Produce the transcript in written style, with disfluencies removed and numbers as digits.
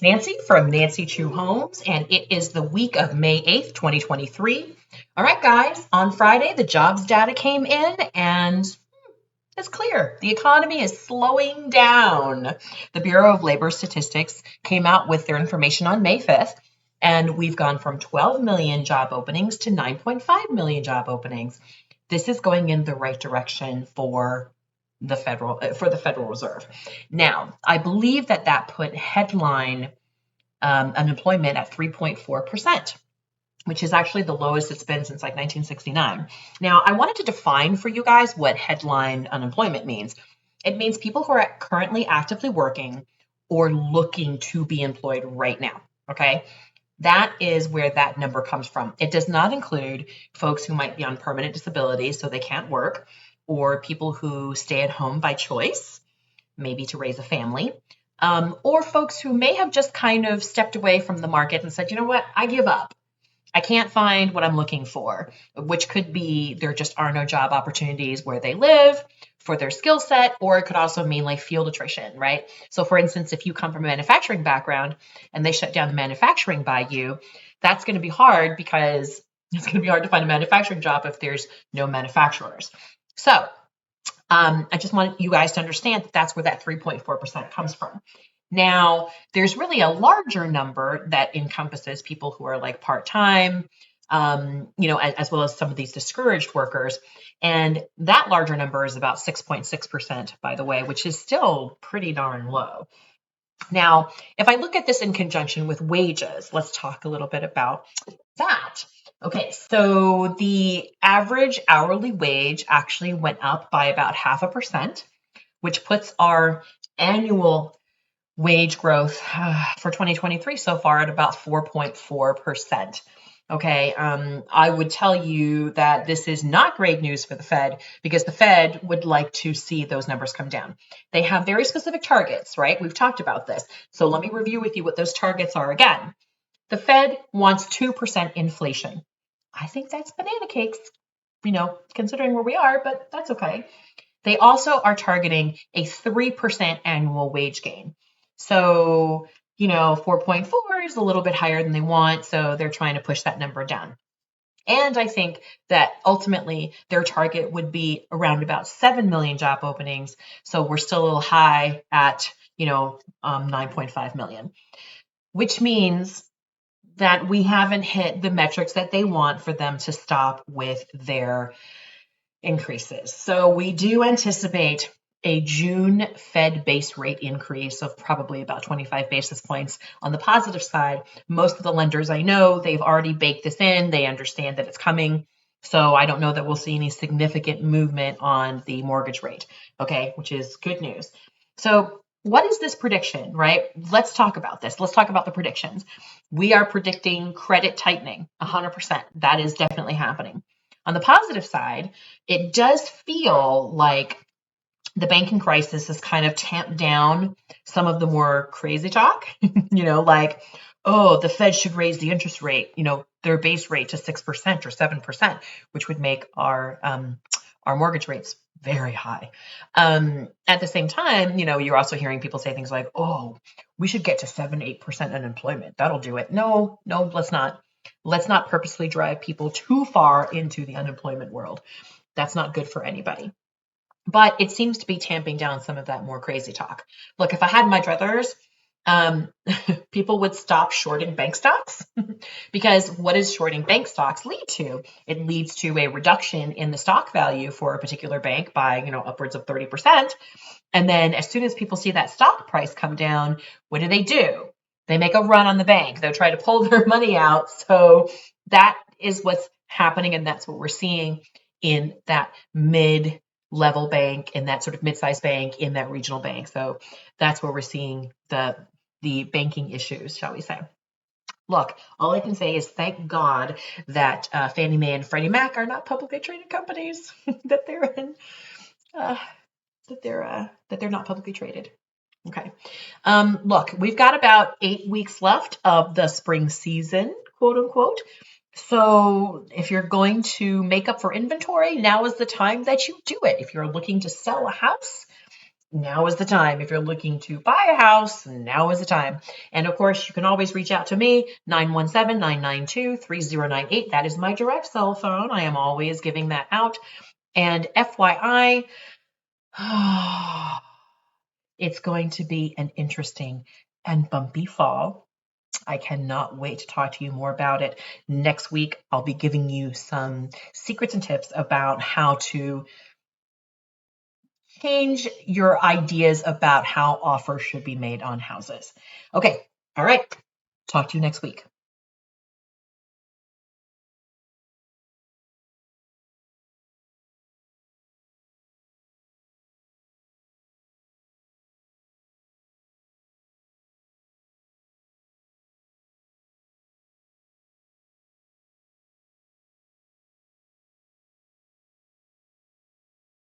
It's Nancy from Nancy Chu Homes, and it is the week of May 8th, 2023. All right, guys, on Friday, the jobs data came in, and it's clear the economy is slowing down. The Bureau of Labor Statistics came out with their information on May 5th, and we've gone from 12 million job openings to 9.5 million job openings. This is going in the right direction for the Federal Reserve. Now, I believe that put headline unemployment at 3.4%, which is actually the lowest it's been since like 1969. Now, I wanted to define for you guys what headline unemployment means. It means people who are currently actively working or looking to be employed right now, okay? That is where that number comes from. It does not include folks who might be on permanent disability, so they can't work, or people who stay at home by choice, maybe to raise a family, or folks who may have just kind of stepped away from the market and said, you know what, I give up. I can't find what I'm looking for, which could be there just are no job opportunities where they live for their skill set, or it could also mean like field attrition, right? So for instance, if you come from a manufacturing background and they shut down the manufacturing by you, that's going to be hard because it's going to be hard to find a manufacturing job if there's no manufacturers. So I just want you guys to understand that that's where that 3.4% comes from. Now, there's really a larger number that encompasses people who are like part-time, as well as some of these discouraged workers. And that larger number is about 6.6%, by the way, which is still pretty darn low. Now, if I look at this in conjunction with wages, let's talk a little bit about that. Okay, so the average hourly wage actually went up by about 0.5%, which puts our annual wage growth for 2023 so far at about 4.4%. Okay, I would tell you that this is not great news for the Fed because the Fed would like to see those numbers come down. They have very specific targets, right? We've talked about this. So let me review with you what those targets are again. The Fed wants 2% inflation. I think that's banana cakes, considering where we are, but that's okay. They also are targeting a 3% annual wage gain. So, 4.4 is a little bit higher than they want, so they're trying to push that number down. And I think that ultimately their target would be around about 7 million job openings. So we're still a little high at, 9.5 million, which means that we haven't hit the metrics that they want for them to stop with their increases. So we do anticipate a June Fed base rate increase of probably about 25 basis points. On the positive side, most of the lenders I know, they've already baked this in. They understand that it's coming. So I don't know that we'll see any significant movement on the mortgage rate, okay, which is good news. So what is this prediction, right? Let's talk about this. Let's talk about the predictions. We are predicting credit tightening 100%. That is definitely happening. On the positive side, it does feel like the banking crisis has kind of tamped down some of the more crazy talk, like, oh, the Fed should raise the interest rate, their base rate to 6% or 7%, which would make our mortgage rates very high. At the same time, you're also hearing people say things like, oh, we should get to 7-8% unemployment. That'll do it. No, let's not. Let's not purposely drive people too far into the unemployment world. That's not good for anybody. But it seems to be tamping down some of that more crazy talk. Look, if I had my druthers, people would stop shorting bank stocks because what does shorting bank stocks lead to? It leads to a reduction in the stock value for a particular bank by, upwards of 30%. And then as soon as people see that stock price come down, what do? They make a run on the bank. They'll try to pull their money out. So that is what's happening. And that's what we're seeing in that mid-level bank, in that sort of mid-sized bank, in that regional bank. So that's where we're seeing the banking issues, shall we say. Look, all I can say is thank God that Fannie Mae and Freddie Mac are not publicly traded companies that they're in, that they're not publicly traded. Okay. Look, we've got about 8 weeks left of the spring season, quote unquote. So if you're going to make up for inventory, now is the time that you do it. If you're looking to sell a house, now is the time. If you're looking to buy a house, now is the time. And of course, you can always reach out to me, 917-992-3098. That is my direct cell phone. I am always giving that out. And FYI, it's going to be an interesting and bumpy fall. I cannot wait to talk to you more about it. Next week, I'll be giving you some secrets and tips about how to change your ideas about how offers should be made on houses. Okay, all right. Talk to you next week.